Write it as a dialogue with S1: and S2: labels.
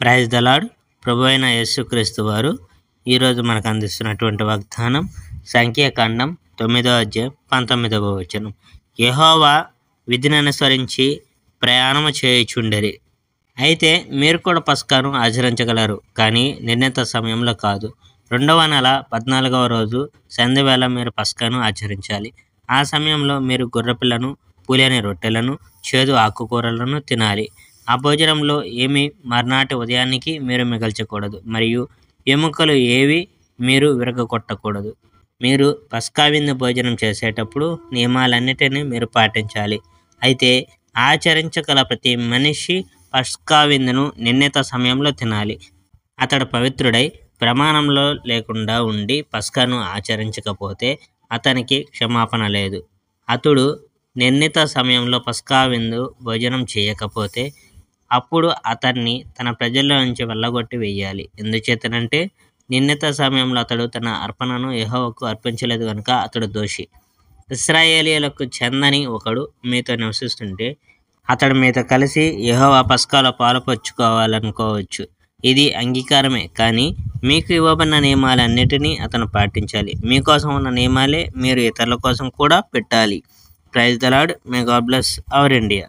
S1: Praise the lord. ప్రభు అయిన యేసుక్రీస్తు వారు ఈరోజు మనకు అందిస్తున్నటువంటి వాగ్దానం సంఖ్యాకాండం 9వ అధ్యాయం 19వ వచనం. యెహోవా విధిని అనుసరించి ప్రయాణము చేయుచుండిరి. అయితే మీరు కూడా పస్కాను ఆచరించగలరు, కానీ నిర్ణీత సమయంలో కాదు. 2వ నెల 14వ రోజు సంధ్యవేళ మీరు పస్కాను ఆచరించాలి. ఆ సమయంలో మీరు గొర్రెపిల్లను, పులియని రొట్టెలను, చేదు ఆకుకూరలను తినాలి. ఆ భోజనంలో ఏమీ మర్నాటి ఉదయానికి మీరు మిగల్చకూడదు, మరియు ఎముకలు ఏవి మీరు విరగొట్టకూడదు. మీరు పస్కా విందు భోజనం చేసేటప్పుడు నియమాలన్నిటినీ మీరు పాటించాలి. అయితే ఆచరించగల ప్రతి మనిషి పస్కా విందును నిర్ణీత సమయంలో తినాలి. అతడు పవిత్రుడై ప్రమాణంలో లేకుండా ఉండి పస్కాను ఆచరించకపోతే అతనికి క్షమాపణ లేదు. అతడు నిర్ణీత సమయంలో పస్కా విందు భోజనం చేయకపోతే అప్పుడు అతన్ని తన ప్రజల్లో నుంచి వెళ్ళగొట్టి వేయాలి. ఎందుచేతనంటే నిర్ణీత సమయంలో అతడు తన అర్పణను యెహోవాకు అర్పించలేదు కనుక అతడు దోషి. ఇశ్రాయేలీయులకు చెందని ఒకడు మీతో నివసిస్తుంటే అతడు మీతో కలిసి యెహోవా పస్కాలో పాలు పంచుకోవాలనుకోవచ్చు. ఇది అంగీకారమే, కానీ మీకు ఇవ్వబడిన నియమాలన్నిటినీ అతను పాటించాలి. మీకోసం ఉన్న నియమాలే మీరు ఇతరుల కోసం కూడా పెట్టాలి. Praise the Lord. May God bless our India.